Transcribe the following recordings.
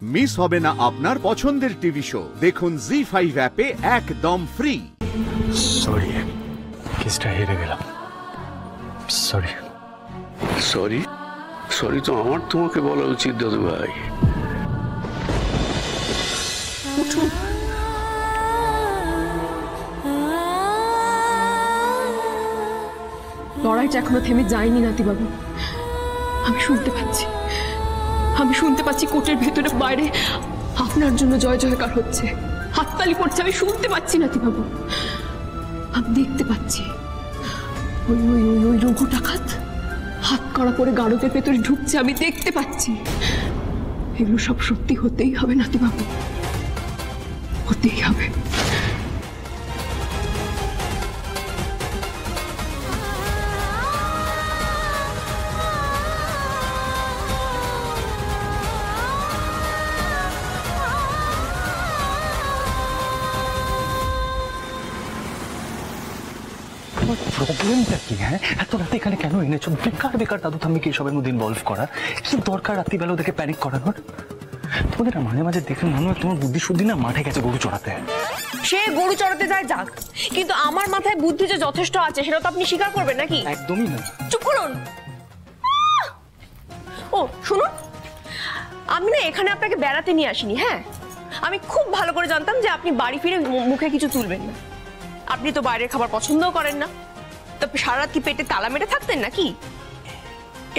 Miss হবে না আপনার পছন্দের টিভি শো। দেখুন জি5 অ্যাপে একদম ফ্রি। সরি, কেসটা হেরে গেলাম। সরি। সরি? সরি তো আমার তোমাকে বলা উচিত দাদু ভাই। লড়াইটা এখনো থেমে যায়নি নাতিবাবু। আমি শুনতে পাচ্ছি কোর্টের ভেতরে বাইরে আপনার জন্য জয় জয়কার হচ্ছে, হাততালি পড়ছে। আমি শুনতে পাচ্ছি নাতিবাবু, আমি দেখতে পাচ্ছি। ওই ওই ওই ওই রঘু ডাকাত হাত কড়া পরে গাড়কের ভেতরে ঢুকছে, আমি দেখতে পাচ্ছি। এগুলো সব সত্যি হতেই হবে নাতিবাবু, হতেই হবে। প্রবলেমটা কি? হ্যাঁ, এত রাতে এখানে কেন এনেছো? বেকার বেকার দাদু ঠাম্মিকে এসবের মধ্যে ইনভলভ করা কি দরকার? রাত্রিবেলা ওদেরকে প্যানিক করানোর? তোমাদের না মাঝে মাঝে দেখে মনে হয় তোমার বুদ্ধি শুদ্ধি না মাঠে গেছে গরু চড়াতে। সে গরু চড়াতে যায় যাক, কিন্তু আমার মাথায় বুদ্ধি যে যথেষ্ট আছে সেটা তো আপনি স্বীকার করবেন নাকি? একদমই না। চুপ করুন। ও শুনুন, আমি না এখানে আপনাকে বেড়াতে নিয়ে আসিনি। হ্যাঁ, আমি খুব ভালো করে জানতাম যে আপনি বাড়ি ফিরে মুখে কিছু তুলবেন না। আপনি তো বাইরের খাবার পছন্দও করেন না, তো সারা রাত কি পেটে তালা মেরে থাকতেন নাকি?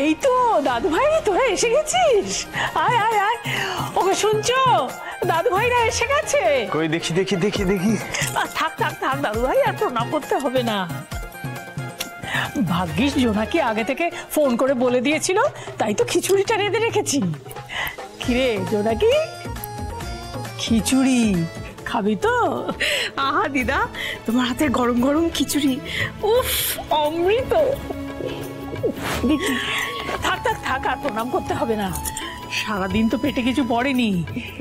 এই তো দাদু ভাই, তোরা এসে গেছিস। আয় আয় আয়, ওকে শুনছো? দাদু ভাইরা এসে গেছে। কই দেখি দেখি দেখি দেখি। থাক থাক থাক দাদু ভাই, আর প্রণাম করতে হবে না। ভাগ্যিস জোনাকি আগে থেকে ফোন করে বলে দিয়েছিল, তাই তো খিচুড়িটা রেঁধে রেখেছি। কিরে জোনাকি, খিচুড়ি খাবি তো? আহা দিদা, তোমার হাতের গরম গরম খিচুড়ি, উফ অমৃত। দেখি, থাক থাক থাক, আর প্রণাম করতে হবে না। সারাদিন তো পেটে কিছু পড়েনি,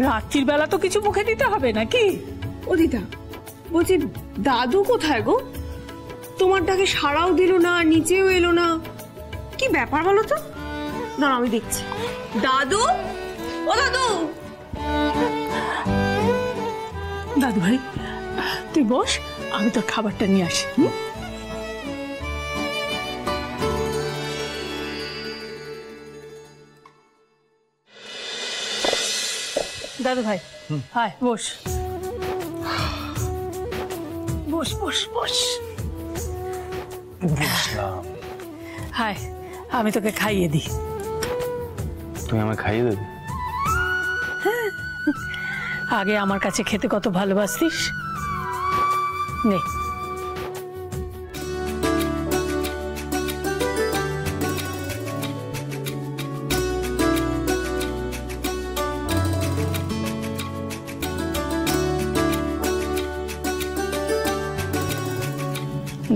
রাত্রির বেলা তো কিছু মুখে দিতে হবে নাকি? ও দিদা, বলছি দাদু কোথায় গো? তোমার ডাকে সাড়াও দিল না, নিচেও এলো না, কি ব্যাপার বলো তো? না আমি দেখছি। দাদু, ও দাদু। দাদু ভাই তুই বস, আমি তোর খাবারটা নিয়ে আসি। দাদু ভাই হায়, বস বস বস বস। হায়, আমি তোকে খাইয়ে দিই। তুমি আমায় খাইয়ে দেবে? আগে আমার কাছে খেতে কত ভালোবাসতিস। নে,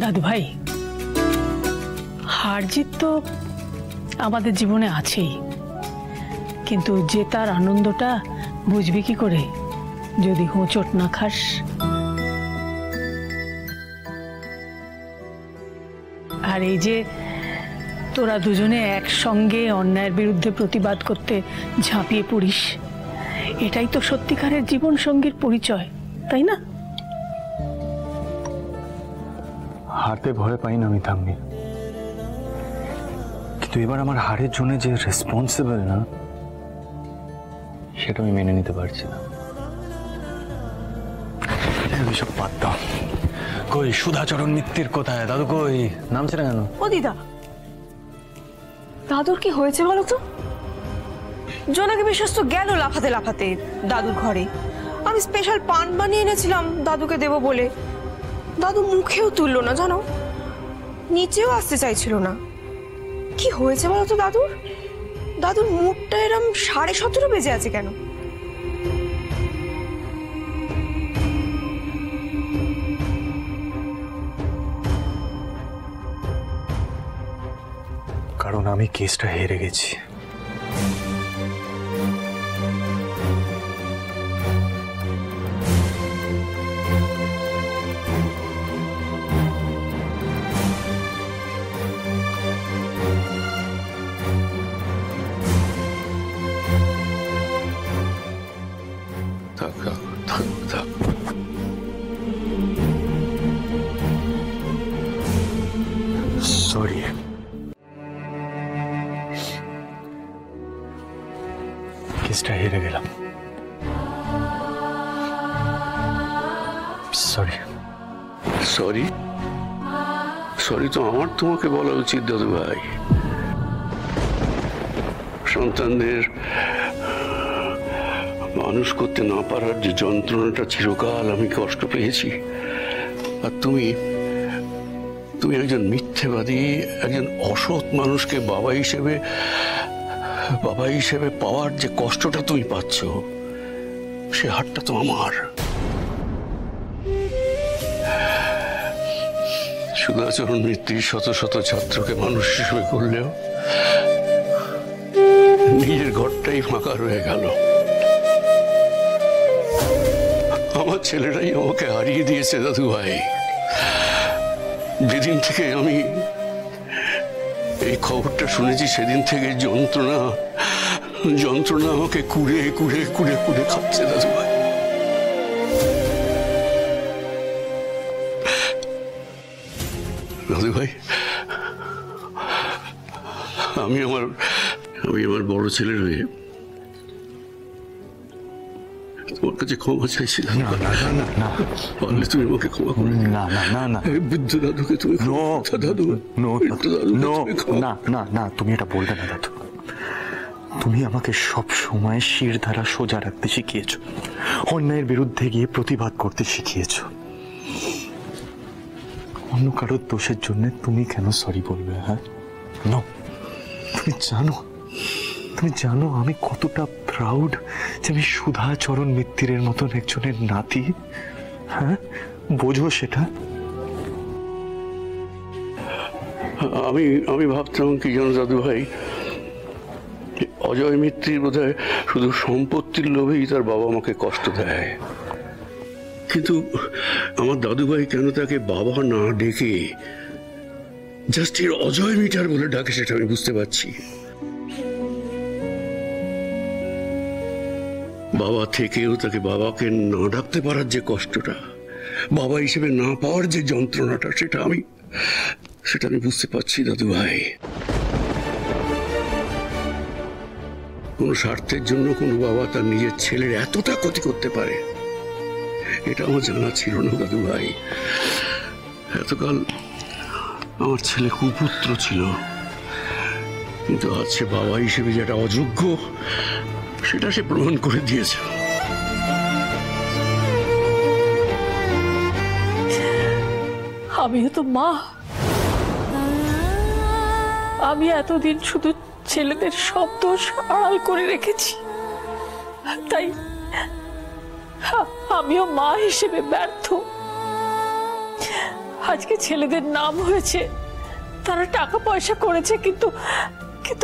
দাদু ভাই, হার জিত তো আমাদের জীবনে আছেই, কিন্তু জেতার আনন্দটা বুঝবি কি করে যদি হোঁচট না খাস? আর এই যে তোরা দুজনে একসঙ্গে অন্যায়ের বিরুদ্ধে প্রতিবাদ করতে ঝাঁপিয়ে পড়িস, এটাই তো সত্যিকারের জীবন সঙ্গীর পরিচয়, তাই না? হারতে ভয় পাই না আমি ঠাম্মি, কিন্তু এবার আমার হারের জন্য যে রেসপন্সিবল না, সেটা আমি মেনে নিতে পারছি না। সব বাদ দাও। কই সুধাচরণ মিত্তির কোথায়? দাদু কই? নামছে না কেন? ও দিদা, দাদুর কি হয়েছে বলো তো? জোনাকি বিশ্বাস তো গেল লাফাতে লাফাতে দাদুর ঘরে। আমি স্পেশাল পান বানিয়ে এনেছিলাম দাদুকে দেবো বলে, দাদু মুখেও তুললো না জানো, নিচেও আসতে চাইছিল না। কি হয়েছে বলো তো দাদুর? দাদুর মুখটা এরম 17:30 বেজে আছে কেন? কারণ আমি কেসটা হেরে গেছি। থাক থাক থাক থাক। সরি, কেসটা হেরে গেলাম। সরি। সরি? সরি তো আমার তোমাকে বলা উচিত দাদু ভাই। সন্তানদের মানুষ করতে না পারার যে যন্ত্রণাটা চিরকাল আমি কষ্ট পেয়েছি, আর তুমি একজন মিথ্যেবাদী, একজন অসৎ মানুষকে বাবা হিসেবে পাওয়ার যে কষ্টটা তুমি পাচ্ছ, সে হারটা তো আমার। সুধাচরণ মিত্তির শত শত ছাত্রকে মানুষ হিসেবে করলেও নিজের ঘরটাই ফাঁকা রয়ে গেল। আমার ছেলেটাই আমাকে হারিয়ে দিয়েছে দাদু ভাই। যেদিন থেকে আমি এই খবরটা শুনেছি, সেদিন থেকে যন্ত্রণা আমাকে কুড়ে কুড়ে কুড়ে কুড়ে খাচ্ছে দাদু ভাই। দাদু ভাই, আমি আমার বড় ছেলের হয়ে তোমার কাছে ক্ষমা চাইছিলাম। পারলে তুমি আমাকে ক্ষমা করে দিও। না, বৃদ্ধ দাদুকে তুমি দাদু, না, তুমি এটা বলবে না দাদু। তুমি আমাকে সব সময় শির ধারা সোজা রাখতে শিখিয়েছ, অন্যায়ের বিরুদ্ধে গিয়ে প্রতিবাদ করতে শিখিয়েছ। অন্য কারোর দোষের জন্য তুমি কেন সরি বলবে? হ্যাঁ, তুমি জানো আমি কতটা প্রাউড যে আমি সুধাচরণ মিত্তিরের মতন একজনের নাতি। হ্যাঁ, বোঝো সেটা? আমি ভাবতাম কি জানো দাদু ভাই, অজয় মিত্তির বোধহয় শুধু সম্পত্তির লোভেই তার বাবা মাকে কষ্ট দেয়। কিন্তু আমার দাদু ভাই কেন তাকে বাবা না ডেকে জাস্ট এর অজয় মিটার বলে ডাকে, সেটা আমি বুঝতে পারছি। বাবা থেকেও তাকে বাবাকে না ডাকতে পারার যে কষ্টটা, বাবা হিসেবে না পাওয়ার যে যন্ত্রণাটা, সেটা আমি বুঝতে পারছি দাদু ভাই। কোন স্বার্থের জন্য কোনো বাবা তার নিজের ছেলের এতটা ক্ষতি করতে পারে, এটা আমার জানা ছিল না দাদু ভাই। এতকাল আমার ছেলে কুপুত্র ছিল, কিন্তু আজ সে বাবা হিসেবে যেটা অযোগ্য, সেটা সে প্রমাণ করে দিয়েছে। আমিও তো মা। আমি এতদিন শুধু ছেলেদের সব দোষ আড়াল করে রেখেছি, তাই আমিও মা হিসেবে ব্যর্থ। আজকে ছেলেদের নাম হয়েছে, তারা টাকা পয়সা করেছে, কিন্তু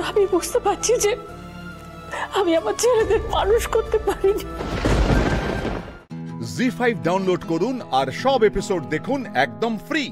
আমি বুঝতে পারছি যে আমি আমার ছেলেদের মানুষ করতে পারিনি। জি5 ডাউনলোড করুন আর সব এপিসোড দেখুন একদম ফ্রি।